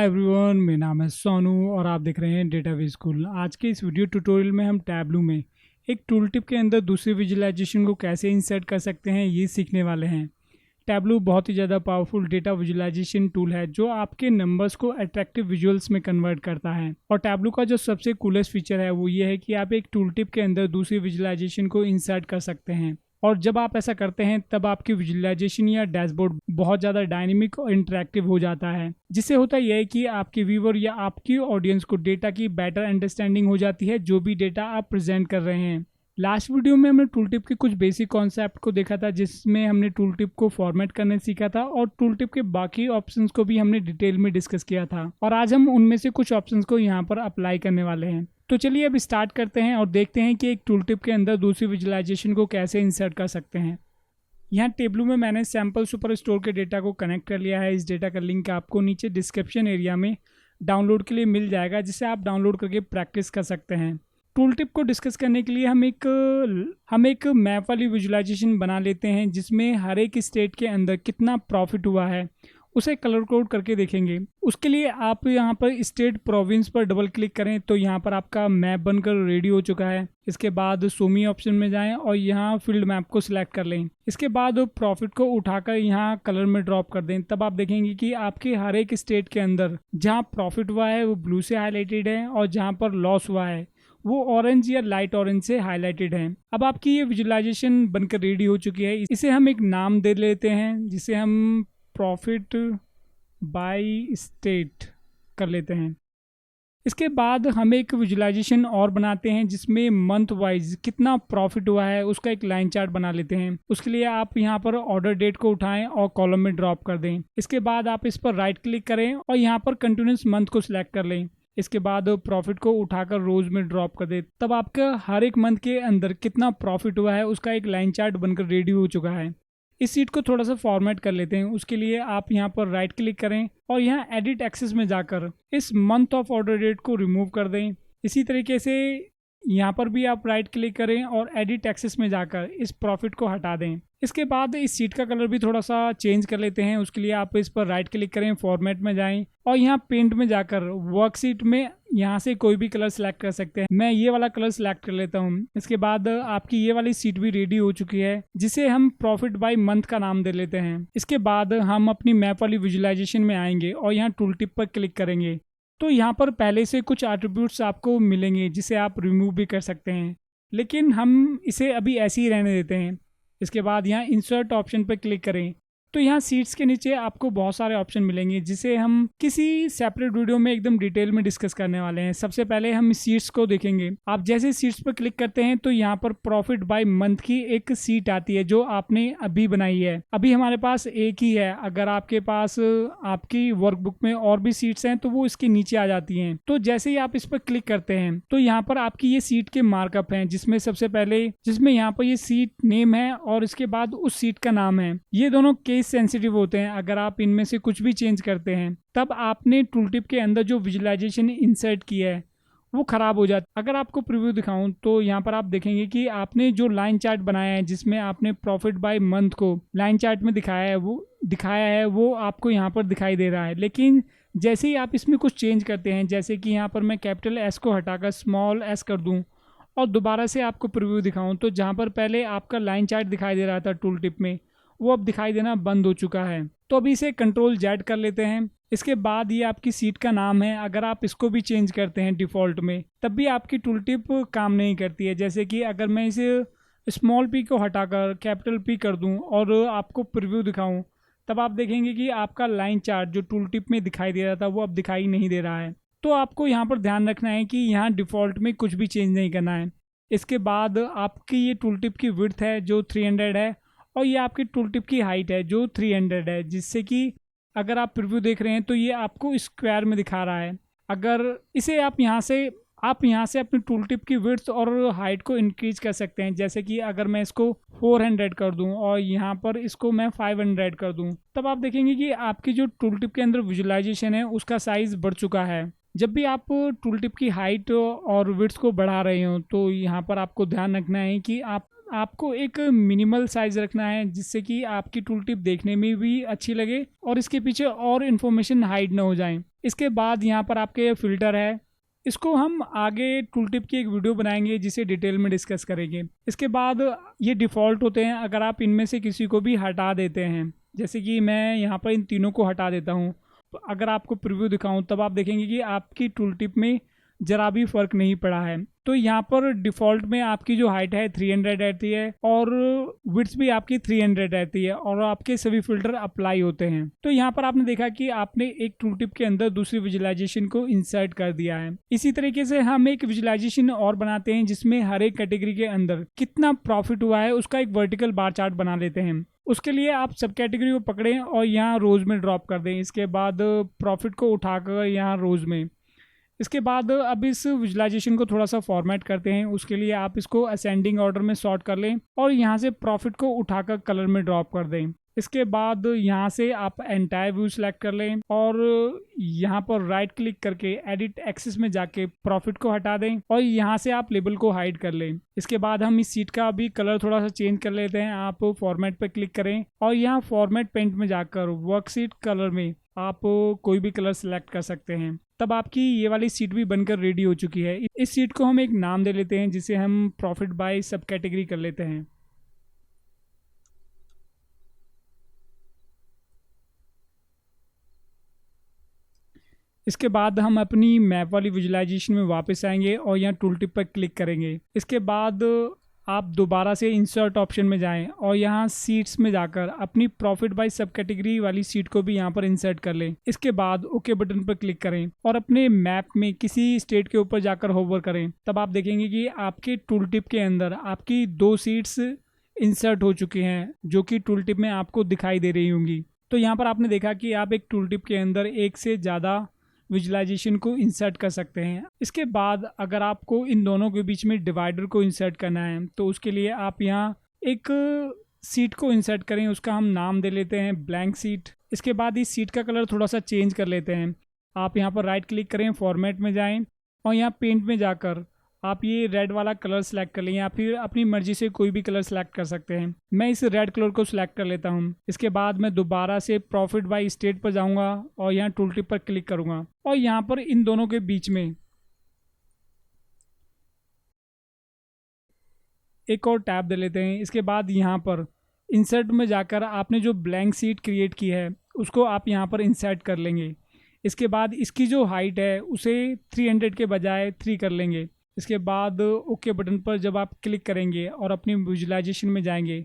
Hi everyone, मेरा नाम है सोनू और आप देख रहे हैं डेटाबेस स्कूल। आज के इस वीडियो ट्यूटोरियल में हम टैबलू में एक टूल टिप के अंदर दूसरी विजुअलाइजेशन को कैसे इंसर्ट कर सकते हैं ये सीखने वाले हैं। टैबलू बहुत ही ज़्यादा पावरफुल डेटा विजुअलाइजेशन टूल है जो आपके नंबर्स को अट्रैक्टिव विजुअल्स में कन्वर्ट करता है। और टैबलू का जो सबसे कूलेस्ट फीचर है वो ये है कि आप एक टूल टिप के अंदर दूसरी विजुअलाइजेशन को इंसर्ट कर सकते हैं। और जब आप ऐसा करते हैं तब आपकी विजुअलाइजेशन या डैशबोर्ड बहुत ज़्यादा डायनेमिक और इंटरेक्टिव हो जाता है, जिससे होता यह है कि आपके व्यूअर या आपकी ऑडियंस को डेटा की बेटर अंडरस्टैंडिंग हो जाती है जो भी डेटा आप प्रेजेंट कर रहे हैं। लास्ट वीडियो में हमने टूल टिप के कुछ बेसिक कॉन्सेप्ट को देखा था, जिसमें हमने टूल टिप को फॉर्मेट करने सीखा था और टूल टिप के बाकी ऑप्शंस को भी हमने डिटेल में डिस्कस किया था। और आज हम उनमें से कुछ ऑप्शंस को यहाँ पर अप्लाई करने वाले हैं। तो चलिए अब स्टार्ट करते हैं और देखते हैं कि एक टूल टिप के अंदर दूसरी विजुअलाइजेशन को कैसे इंसर्ट कर सकते हैं। यहाँ टेबलू में मैंने सैम्पल सुपर स्टोर के डेटा को कनेक्ट कर लिया है। इस डेटा का लिंक आपको नीचे डिस्क्रिप्शन एरिया में डाउनलोड के लिए मिल जाएगा, जिसे आप डाउनलोड करके प्रैक्टिस कर सकते हैं। टूल टिप को डिस्कस करने के लिए हम एक मैप वाली विजुअलाइजेशन बना लेते हैं, जिसमें हर एक स्टेट के अंदर कितना प्रॉफिट हुआ है उसे कलर कोड करके देखेंगे। उसके लिए आप यहाँ पर स्टेट प्रोविंस पर डबल क्लिक करें तो यहाँ पर आपका मैप बनकर रेडी हो चुका है। इसके बाद सोमी ऑप्शन में जाएं और यहाँ फील्ड मैप को सिलेक्ट कर लें। इसके बाद प्रॉफिट को उठाकर यहाँ कलर में ड्रॉप कर दें। तब आप देखेंगे कि आपके हर एक स्टेट के अंदर जहाँ प्रॉफिट हुआ है वो ब्लू से हाईलाइटेड है और जहाँ पर लॉस हुआ है वो ऑरेंज या लाइट ऑरेंज से हाईलाइटेड है। अब आपकी ये विजुअलाइजेशन बनकर रेडी हो चुकी है। इसे हम एक नाम दे लेते हैं, जिसे हम प्रॉफिट बाय स्टेट कर लेते हैं। इसके बाद हम एक विजुअलाइजेशन और बनाते हैं, जिसमें मंथ वाइज कितना प्रॉफिट हुआ है उसका एक लाइन चार्ट बना लेते हैं। उसके लिए आप यहाँ पर ऑर्डर डेट को उठाएं और कॉलम में ड्रॉप कर दें। इसके बाद आप इस पर राइट क्लिक करें और यहाँ पर कंटिन्यूस मंथ को सिलेक्ट कर लें। इसके बाद प्रॉफिट को उठाकर रोज में ड्रॉप कर दे। तब आपका हर एक मंथ के अंदर कितना प्रॉफिट हुआ है उसका एक लाइन चार्ट बनकर रेडी हो चुका है। इस सीट को थोड़ा सा फॉर्मेट कर लेते हैं। उसके लिए आप यहाँ पर राइट क्लिक करें और यहाँ एडिट एक्सेस में जाकर इस मंथ ऑफ ऑर्डर डेट को रिमूव कर दें। इसी तरीके से यहाँ पर भी आप राइट क्लिक करें और एडिट एक्सेस में जाकर इस प्रॉफिट को हटा दें। इसके बाद इस सीट का कलर भी थोड़ा सा चेंज कर लेते हैं। उसके लिए आप इस पर राइट क्लिक करें, फॉर्मेट में जाएं और यहाँ पेंट में जाकर वर्कशीट में यहाँ से कोई भी कलर सेलेक्ट कर सकते हैं। मैं ये वाला कलर सेलेक्ट कर लेता हूँ। इसके बाद आपकी ये वाली सीट भी रेडी हो चुकी है, जिसे हम प्रॉफिट बाय मंथ का नाम दे लेते हैं। इसके बाद हम अपनी मैप वाली विजुअलाइजेशन में आएंगे और यहाँ टूल टिप पर क्लिक करेंगे तो यहाँ पर पहले से कुछ एट्रीब्यूट्स आपको मिलेंगे, जिसे आप रिमूव भी कर सकते हैं, लेकिन हम इसे अभी ऐसे ही रहने देते हैं। इसके बाद यहाँ इंसर्ट ऑप्शन पर क्लिक करें तो यहाँ सीट्स के नीचे आपको बहुत सारे ऑप्शन मिलेंगे, जिसे हम किसी सेपरेट वीडियो में एकदम डिटेल में डिस्कस करने वाले हैं। सबसे पहले हम सीट्स को देखेंगे। आप जैसे सीट्स पर क्लिक करते हैं तो यहाँ पर प्रॉफिट बाय मंथ की एक सीट आती है जो आपने अभी बनाई है। अभी हमारे पास एक ही है। अगर आपके पास आपकी वर्कबुक में और भी सीट्स हैं तो वो इसके नीचे आ जाती हैं। तो जैसे ही आप इस पर क्लिक करते हैं तो यहाँ पर आपकी ये सीट के मार्कअप हैं, जिसमें सबसे पहले यहाँ पर ये सीट नेम है और इसके बाद उस सीट का नाम है। ये दोनों केस सेंसिटिव होते हैं। अगर आप इनमें से कुछ भी चेंज करते हैं तब आपने टूल टिप के अंदर जो विजुअलाइजेशन इंसर्ट किया है वो खराब हो जाता है। अगर आपको प्रीव्यू दिखाऊं तो यहाँ पर आप देखेंगे कि आपने जो लाइन चार्ट बनाया है, जिसमें आपने प्रॉफिट बाय मंथ को लाइन चार्ट में दिखाया है वो आपको यहाँ पर दिखाई दे रहा है। लेकिन जैसे ही आप इसमें कुछ चेंज करते हैं, जैसे कि यहाँ पर मैं कैपिटल एस को हटाकर स्मॉल एस कर दूँ और दोबारा से आपको प्रीव्यू दिखाऊं तो जहाँ पर पहले आपका लाइन चार्ट दिखाई दे रहा था टूल टिप में, वो अब दिखाई देना बंद हो चुका है। तो अभी इसे कंट्रोल जेड कर लेते हैं। इसके बाद ये आपकी सीट का नाम है। अगर आप इसको भी चेंज करते हैं डिफ़ॉल्ट में तब भी आपकी टूल टिप काम नहीं करती है। जैसे कि अगर मैं इसे स्मॉल पी को हटाकर कैपिटल पी कर दूं और आपको प्रीव्यू दिखाऊं तब आप देखेंगे कि आपका लाइन चार्ट जो टूल टिप में दिखाई दे रहा था वो अब दिखाई नहीं दे रहा है। तो आपको यहाँ पर ध्यान रखना है कि यहाँ डिफ़ॉल्ट में कुछ भी चेंज नहीं करना है। इसके बाद आपकी ये टूल टिप की विड्थ है जो 300 है और ये आपकी टूल टिप की हाइट है जो 300 है, जिससे कि अगर आप प्रीव्यू देख रहे हैं तो ये आपको स्क्वायर में दिखा रहा है। अगर इसे आप यहाँ से अपनी टूल टिप की विड्थ और हाइट को इंक्रीज कर सकते हैं। जैसे कि अगर मैं इसको 400 कर दूं और यहाँ पर इसको मैं 500 कर दूं, तब आप देखेंगे कि आपकी जो टूल टिप के अंदर विजुअलाइजेशन है उसका साइज बढ़ चुका है। जब भी आप टूल टिप की हाइट और विड्थ को बढ़ा रहे हो तो यहाँ पर आपको ध्यान रखना है कि आपको एक मिनिमल साइज रखना है जिससे कि आपकी टूल टिप देखने में भी अच्छी लगे और इसके पीछे और इन्फॉर्मेशन हाइड ना हो जाए। इसके बाद यहाँ पर आपके फिल्टर है, इसको हम आगे टूल टिप की एक वीडियो बनाएंगे जिसे डिटेल में डिस्कस करेंगे। इसके बाद ये डिफ़ॉल्ट होते हैं, अगर आप इनमें से किसी को भी हटा देते हैं, जैसे कि मैं यहाँ पर इन तीनों को हटा देता हूँ, तो अगर आपको प्रीव्यू दिखाऊं तब आप देखेंगे कि आपकी टूल टिप में ज़रा भी फ़र्क नहीं पड़ा है। तो यहाँ पर डिफ़ॉल्ट में आपकी जो हाइट है 300 रहती है और विड्थ भी आपकी 300 रहती है और आपके सभी फिल्टर अप्लाई होते हैं। तो यहाँ पर आपने देखा कि आपने एक टूल टिप के अंदर दूसरी विजुलाइजेशन को इंसर्ट कर दिया है। इसी तरीके से हम एक विजुलाइजेशन और बनाते हैं जिसमें हर एक कैटेगरी के अंदर कितना प्रॉफिट हुआ है उसका एक वर्टिकल बार चार्ट बना लेते हैं। उसके लिए आप सब कैटेगरी को पकड़ें और यहाँ रोज में ड्रॉप कर दें। इसके बाद प्रॉफिट को उठाकर यहाँ रोज में, इसके बाद अब इस विजुलाइजेशन को थोड़ा सा फॉर्मेट करते हैं। उसके लिए आप इसको असेंडिंग ऑर्डर में सॉर्ट कर लें और यहाँ से प्रॉफिट को उठाकर कलर में ड्रॉप कर दें। इसके बाद यहाँ से आप एंटायर व्यू सेलेक्ट कर लें और यहाँ पर राइट क्लिक करके एडिट एक्सिस में जाके प्रॉफिट को हटा दें और यहाँ से आप लेबल को हाइड कर लें। इसके बाद हम इस सीट का भी कलर थोड़ा सा चेंज कर लेते हैं। आप फॉर्मेट पर क्लिक करें और यहाँ फॉर्मेट पेंट में जाकर वर्कशीट कलर में आप कोई भी कलर सेलेक्ट कर सकते हैं। तब आपकी ये वाली सीट भी बनकर रेडी हो चुकी है। इस सीट को हम एक नाम दे लेते हैं जिसे हम प्रॉफिट बाय सब कैटेगरी कर लेते हैं। इसके बाद हम अपनी मैप वाली विजुलाइजेशन में वापस आएंगे और यहाँ टूल टिप पर क्लिक करेंगे। इसके बाद आप दोबारा से इंसर्ट ऑप्शन में जाएं और यहाँ सीट्स में जाकर अपनी प्रॉफिट बाय सब कैटेगरी वाली सीट को भी यहाँ पर इंसर्ट कर लें। इसके बाद ओके बटन पर क्लिक करें और अपने मैप में किसी स्टेट के ऊपर जाकर होवर करें। तब आप देखेंगे कि आपके टूल टिप के अंदर आपकी 2 सीट्स इंसर्ट हो चुकी हैं जो कि टूल टिप में आपको दिखाई दे रही होंगी। तो यहाँ पर आपने देखा कि आप एक टूल टिप के अंदर एक से ज़्यादा विजुलाइजेशन को इंसर्ट कर सकते हैं। इसके बाद अगर आपको इन दोनों के बीच में डिवाइडर को इंसर्ट करना है तो उसके लिए आप यहाँ एक सीट को इंसर्ट करें, उसका हम नाम दे लेते हैं ब्लैंक सीट। इसके बाद इस सीट का कलर थोड़ा सा चेंज कर लेते हैं। आप यहाँ पर राइट क्लिक करें, फॉर्मेट में जाएं और यहाँ पेंट में जाकर आप ये रेड वाला कलर सेलेक्ट कर लें या फिर अपनी मर्जी से कोई भी कलर सेलेक्ट कर सकते हैं। मैं इस रेड कलर को सिलेक्ट कर लेता हूँ। इसके बाद मैं दोबारा से प्रॉफिट बाय स्टेट पर जाऊँगा और यहाँ टूल टिप पर क्लिक करूँगा और यहाँ पर इन दोनों के बीच में एक और टैब दे लेते हैं। इसके बाद यहाँ पर इंसर्ट में जाकर आपने जो ब्लैंक सीट क्रिएट की है उसको आप यहाँ पर इंसर्ट कर लेंगे। इसके बाद इसकी जो हाइट है उसे 300 के बजाय 3 कर लेंगे। इसके बाद ओके बटन पर जब आप क्लिक करेंगे और अपनी विजुलाइजेशन में जाएंगे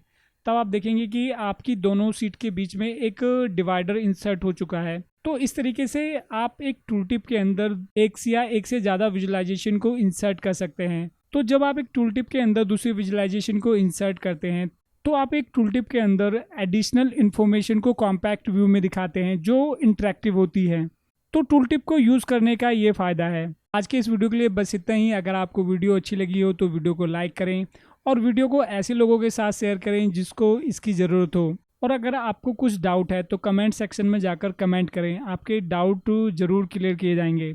तब आप देखेंगे कि आपकी दोनों सीट के बीच में एक डिवाइडर इंसर्ट हो चुका है। तो इस तरीके से आप एक टूल टिप के अंदर एक या एक से ज़्यादा विजुलाइजेशन को इंसर्ट कर सकते हैं। तो जब आप एक टूल टिप के अंदर दूसरी विजुलाइजेशन को इंसर्ट करते हैं तो आप एक टूल टिप के अंदर एडिशनल इन्फॉर्मेशन को कॉम्पैक्ट व्यू में दिखाते हैं जो इंटरेक्टिव होती है। तो टूल टिप को यूज़ करने का ये फ़ायदा है। आज के इस वीडियो के लिए बस इतना ही। अगर आपको वीडियो अच्छी लगी हो तो वीडियो को लाइक करें और वीडियो को ऐसे लोगों के साथ शेयर करें जिसको इसकी ज़रूरत हो। और अगर आपको कुछ डाउट है तो कमेंट सेक्शन में जाकर कमेंट करें, आपके डाउट ज़रूर क्लियर किए जाएंगे।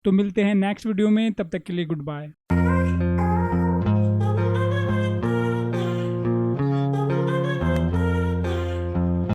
तो मिलते हैं नेक्स्ट वीडियो में, तब तक के लिए गुड बाय।